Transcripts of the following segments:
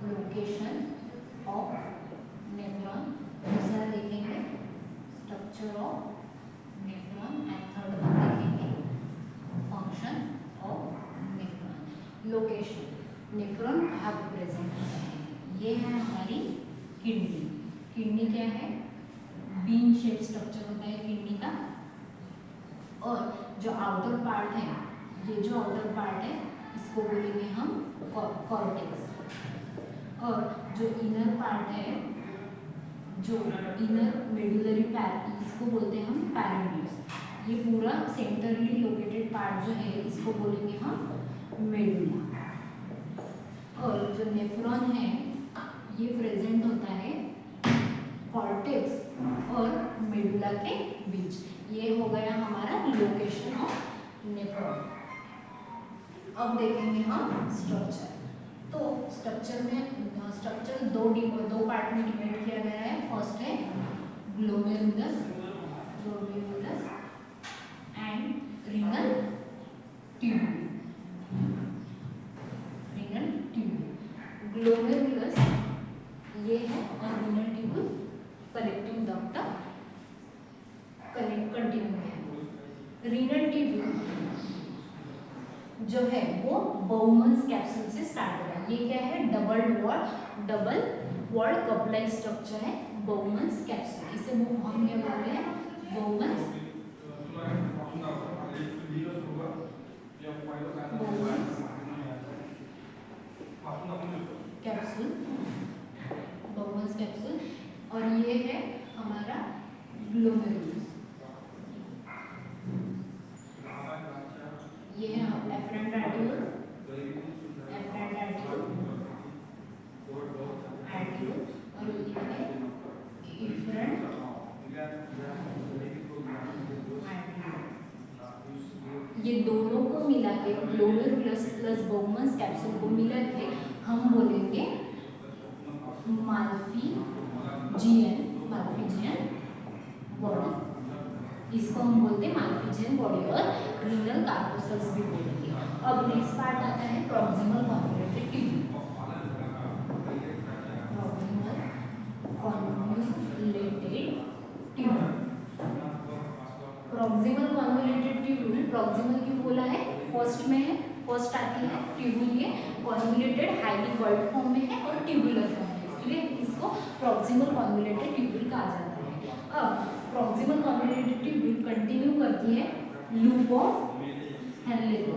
Location of nephron, दूसरा देखेंगे structure of nephron and third one देखेंगे function of nephron. Location, nephron कहाँ पे प्रेजेंट होता है? ये है हमारी किडनी। किडनी क्या है? बीन शेप स्ट्रक्चर होता है किडनी का। और जो आउटर पार्ट है, ये जो आउटर पार्ट है इसको बोलेंगे हम कॉर्टेक्स। और जो इनर पार्ट है, जो इनर मेडुलरी पैर, इसको बोलते हैं हम पैरामीड्स। ये पूरा सेंटरली लोकेटेड पार्ट जो है इसको बोलेंगे हम मेडुला। और जो नेफ्रॉन है ये प्रेजेंट होता है कॉर्टेक्स और मेडुला के बीच। ये हो गया हमारा लोकेशन ऑफ नेफ्रॉन। अब देखेंगे हम स्ट्रक्चर। तो स्ट्रक्चर दो पार्ट में डिवाइड किया गया है। फर्स्ट है glomerulus and renal tubule. Glomerulus ये है और renal tubule collecting duct continue है। रीनल ट्यूब्यूल जो है वो बाउमन्स कैप्सूल से स्टार्ट हो रहा है। ये क्या है? Double wall cup like structure है बाउमन्स कैप्सूल। इसे हम क्या बोलते हैं? बाउमन्स कैप्सूल, बाउमन्स कैप्सूल। और ये है हमारा ग्लोमेरुलस। ये है एफरेंट रेडियल, और ये है इफरेंट ये दोनों को मिला के ग्लोमेरुलस प्लस बाउमन्स कैप्सूल को मिला के हम बोलेंगे माल्फिजियन बॉडी। इसको हम बोलते हैं माल्फिजियन बॉडी और रीनल कार्पोसल्स भी बोलेंगे। अब नेक्स्ट पार्ट आता है proximal convoluted tubule. Proximal convoluted tubule, proximal क्यों बोला है? फर्स्ट में है, फर्स्ट आती है ट्यूब्यूल। ये कॉन्वोल्यूटेड हाईली कर्व्ड फॉर्म में है और ट्यूबुलर फॉर्म में, इसलिए इसको प्रॉक्सिमल कॉन्वोल्यूटेड ट्यूब्यूल कहा जाता है। अब प्रॉक्सिमल कॉन्वोल्यूटेड ट्यूब्यूल कंटिन्यू करती है लूप ऑफ हेनले को।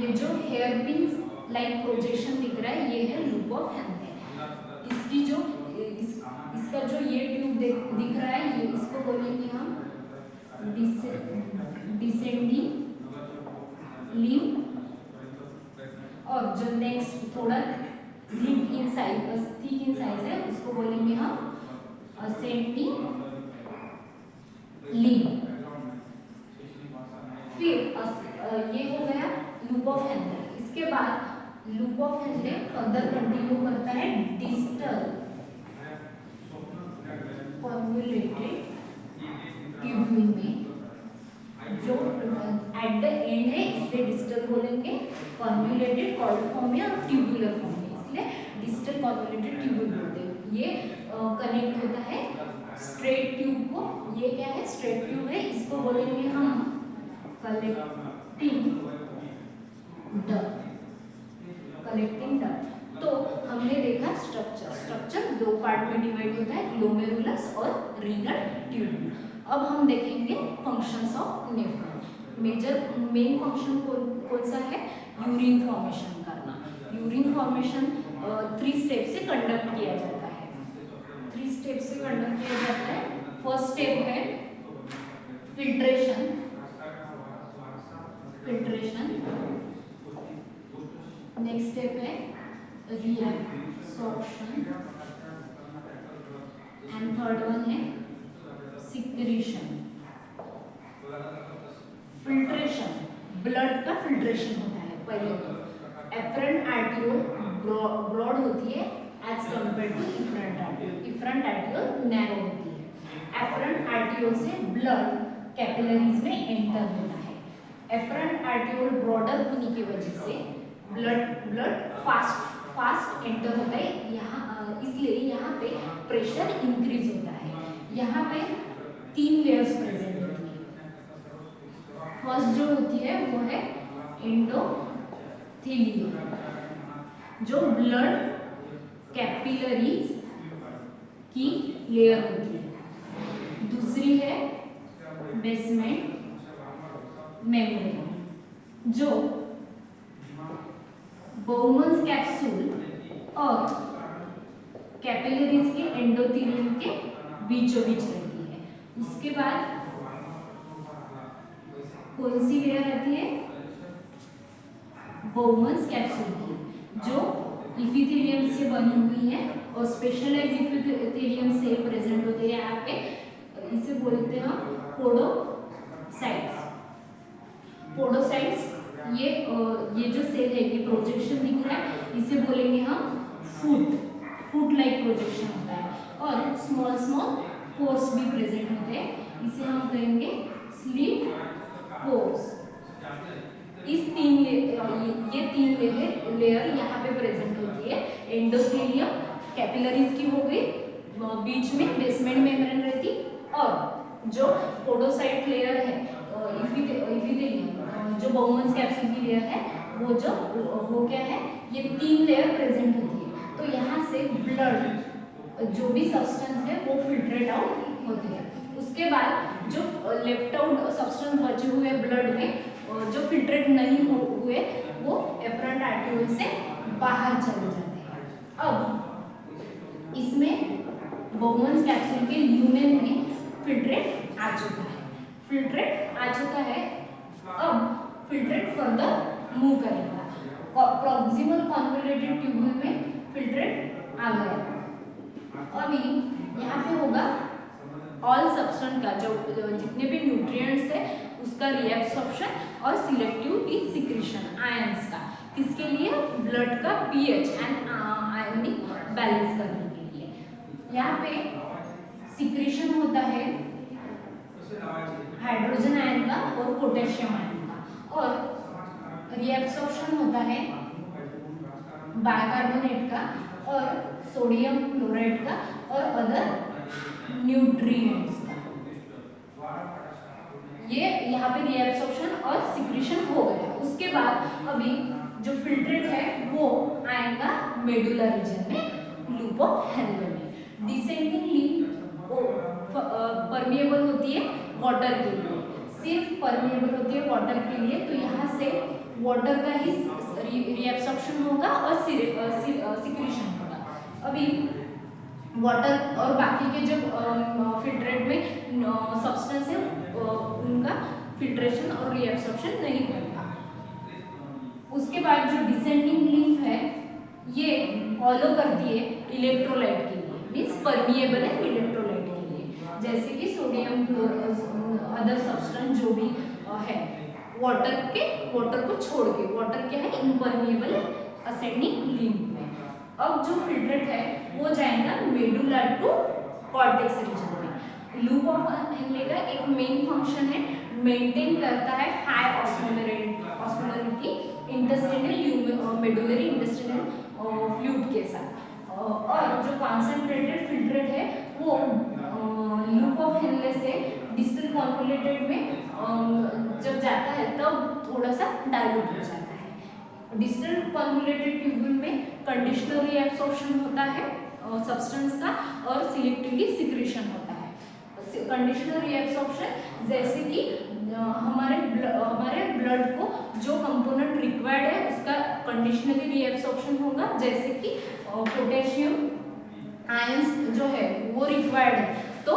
ये जो हेयर पिन लाइक प्रोजेक्शन दिख रहा है ये है लूप ऑफ हेनले। इसकी जो इसका जो ये ट्यूब दिख रहा है ये इसको बोलेंगे हम डिसेंडिंग लिम्फ। और जो नेक्स्ट थोड़ा थिक इन साइज है उसको बोलेंगे हम असेंडिंग लिम्फ। फिर ये हो गया लूप ऑफ हेनले। इसके बाद loop of Henle further continue करता है डिस्टल कॉन्वोल्यूटेड ट्यूब्यूल में। जो एट द एंड है इसलिए डिस्टल बोलेंगे, कॉन्वोल्यूटेड कॉर्ड फॉर्म में और ट्यूबुलर फॉर्म में, इसलिए डिस्टल कॉन्वोल्यूटेड ट्यूब्यूल बोलते हैं। ये कनेक्ट होता है स्ट्रेट ट्यूब को। ये क्या है? स्ट्रेट ट्यूब है, इसको बोलेंगे हम कलेक्टिंग डक्ट। तो हमने देखा स्ट्रक्चर दो पार्ट में डिवाइड होता है, ग्लोमेरुलस और रीनल ट्यूब्यूल। अब हम देखेंगे functions of nephron. Main function कौन सा है? यूरिन फॉर्मेशन करना। यूरिन फॉर्मेशन 3 स्टेप से कंडक्ट किया जाता है। 3 स्टेप से कंडक्ट किया जाता है। फर्स्ट स्टेप है फिल्ट्रेशन। नेक्स्ट स्टेप है रिएब्सॉर्प्शन एंड थर्ड वन है सिक्रीशन। फिल्ट्रेशन, ब्लड का फिल्ट्रेशन होता है। पहले तो एफरेंट आर्टियोल ब्रॉड होती है as compare to efferent arteriole. Efferent arteriole narrow होती है। एफरेंट आर्टियोल से ब्लड कैपिलरीज में एंटर होता है। एफरेंट आर्टियोल ब्रॉडर होने की वजह से ब्लड फास्ट एंटर होता है यहाँ, इसलिए यहाँ पे प्रेशर इंक्रीज होता है। यहाँ पे 3 लेयर्स प्रेजेंट होती है। फर्स्ट जो होती है वो है एंडोथेलियम, जो ब्लड कैपिलरीज की लेयर होती है। दूसरी है बेसमेंट मेम्ब्रेन, जो बोमन्स कैप्सूल और कैपिलरीज के एंडोथेलियम के बीचों बीच रहती है। उसके बाद कौन सी लेयर रहती है? बोमन्स कैप्सूल की, जो इपिथेलियम से बनी हुई है और स्पेशलाइज इपिथेलियम से प्रेजेंट होते हैं यहाँ पे। इसे बोलते हैं पोडोसाइट्स। पोडोसाइट्स ये जो सेल है, ये प्रोजेक्शन दिख रहा है, इसे बोलेंगे हम फूट लाइक प्रोजेक्शन होता है। और स्मॉल पोर्स भी प्रेजेंट होते हैं, इसे हम कहेंगे स्लिट पोर्स। ये 3 लेयर यहाँ पे प्रेजेंट होती है। एंडोथेलियम कैपिलरीज की हो गई, बीच में बेसमेंट मेम्ब्रेन रहती, और जो पोडोसाइट लेयर है इपिथेलियम, जो बोमन्स कैप्सूल की लेयर है, वो क्या है, ये 3 लेयर प्रेजेंट होती है। तो यहाँ से ब्लड जो भी सब्सटेंस है वो फिल्ट्रेट आउट होते हैं। उसके बाद जो लेफ्ट आउट सब्सटेंस बचे हुए ब्लड में, जो फिल्ट्रेट नहीं हुए, वो एफरेंट आर्टियोल से बाहर चले जाते हैं। अब इसमें बोमन्स कैप्सूल के ल्यूमेन में फिल्ट्रेट आ चुका है। अब फिल्ट्रेट फर्दर मूव करेगा। प्रॉक्सिमल कॉन्वोल्यूटेड ट्यूब्यूल में फिल्ट्रेट आ गया। अभी यहाँ पे होगा ऑल सब्सटेंस का, जो जितने भी न्यूट्रिएंट्स है उसका रिएब्सॉर्प्शन और सिलेक्टिव सिक्रीशन आयंस का। किसके लिए? ब्लड का पीएच एंड आयोनिक बैलेंस करने के लिए। यहाँ पे सिक्रीशन होता है हाइड्रोजन आयन का और पोटेशियम आयन का, और रिएब्सॉर्प्शन होता है बाइकार्बोनेट का और सोडियम क्लोराइड का और अदर न्यूट्रिएंट्स का। ये यहाँ पे रिएब्सॉर्प्शन और सिक्रीशन हो गया। उसके बाद अभी जो फिल्ट्रेट है वो आएगा मेडुला रीजन में, लूप ऑफ हेनले में। डिसेंडिंग लीफ परमिएबल होती है वाटर के लिए, सिर्फ परमिएबल होती है वाटर के लिए। तो यहाँ से वाटर का ही रिएब्सॉर्प्शन होगा और सिक्रीशन होगा। अभी वाटर और बाकी के जो फिल्ट्रेट में सब्सटेंस है उनका फिल्ट्रेशन और रिएब्सॉर्प्शन नहीं होगा। उसके बाद जो डिसेंडिंग लिम्फ है ये फॉलो करती है इलेक्ट्रोलाइट के लिए, मीन्स परमिएबल है इलेक्ट्रोलाइट के लिए, जैसे कि सोडियम अदर सब्सटेंस जो भी है वाटर को छोड़ के। वाटर क्या है? इम्परमिएबल है असेंडिंग लिम्फ में। अब जो फिल्ट्रेट है वो जाएगा मेडुला टू कॉर्टेक्स रीजन में। लूप ऑफ हेनले का एक मेन फंक्शन है, मेंटेन करता है high osmolarity intestinal medullary intestinal fluid के साथ। और जो कॉन्सेंट्रेटेड फिल्ट्रेट है वो लूप ऑफ हेनले से डिस्टल कॉन्वोल्यूटेड में जब जाता है तब थोड़ा सा डाइल्यूट हो जाता है। डिस्टल कॉन्वोल्यूटेड ट्यूब्यूल में कंडीशनल रिएब्सॉर्प्शन होता है सब्सटेंस का और सिलेक्टिवली सिक्रीशन होता है। कंडीशनल रिएब्सॉर्प्शन जैसे कि हमारे ब्लड को जो कंपोनेंट रिक्वायर्ड है उसका कंडीशनली रिएब्सॉर्प्शन होगा, जैसे कि पोटेशियम आयंस जो है वो रिक्वायर्ड है तो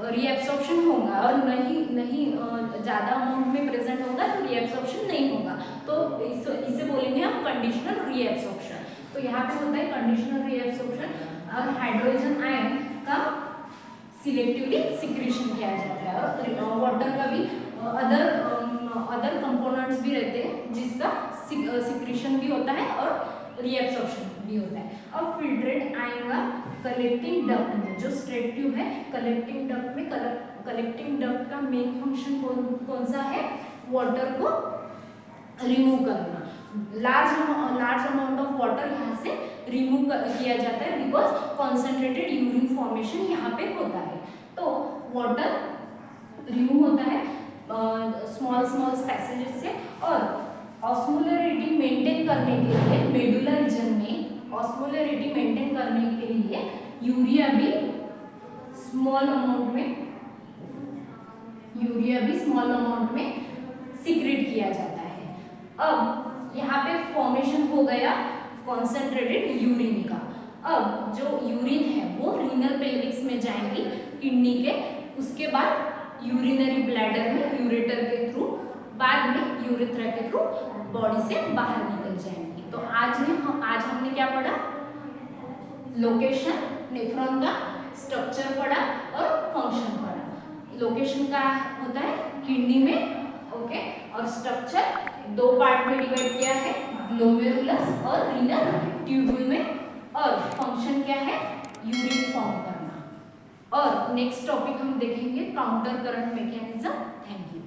रिएब्सॉर्प्शन होगा, और नहीं ज़्यादा अमाउंट में प्रेजेंट होगा तो रिएब्सॉर्प्शन नहीं होगा। तो इसे बोलेंगे हम कंडीशनल रीएब्सॉर्प्शन। तो यहाँ पे होता है कंडीशनल रीएब्सॉर्प्शन और हाइड्रोजन आयन का सिलेक्टिवली सिक्रीशन किया जाता है। और वाटर का भी अदर कंपोनेंट्स भी रहते हैं जिसका सिक्रीशन भी होता है और रीएब्सॉर्प्शन भी होता है। अब फिल्ट्रेट आयन का कलेक्टिंग डक्ट में, जो स्ट्रेट ट्यूब है, कलेक्टिंग डक्ट में कलेक्टिंग डक्ट का मेन फंक्शन कौन सा है? वाटर को रिमूव करना। लार्ज अमाउंट ऑफ वाटर यहाँ से रिमूव किया जाता है बिकॉज कॉन्सेंट्रेटेड यूरिन फॉर्मेशन यहाँ पे होता है। तो वाटर रिमूव होता है स्मॉल पैसेजेस से। और ऑस्मोलरिटी मेंटेन करने के लिए मेडुला रीजन में ऑस्मोलरिटी मेंटेन करने के लिए यूरिया भी स्मॉल अमाउंट में सीक्रेट किया जाता है। अब यहाँ पे फॉर्मेशन हो गया कॉन्सेंट्रेटेड यूरिन का। अब जो यूरिन है वो रीनल पेल्विक्स में जाएंगी किडनी के, उसके बाद यूरिनरी ब्लैडर में यूरेटर के थ्रू, बाद में यूरेथ्रा के थ्रू बॉडी से बाहर निकल जाएंगी। तो आज हमने क्या पढ़ा? लोकेशन नेफ्रॉन का, स्ट्रक्चर पढ़ा और फंक्शन पढ़ा। लोकेशन का होता है किडनी में, ओके, और स्ट्रक्चर दो पार्ट में डिवाइड किया है, ग्लोमेरुलस और रीनल ट्यूब्यूल में। और फंक्शन क्या है? यूरिन फॉर्म करना। और नेक्स्ट टॉपिक हम देखेंगे counter current mechanism. Thank you.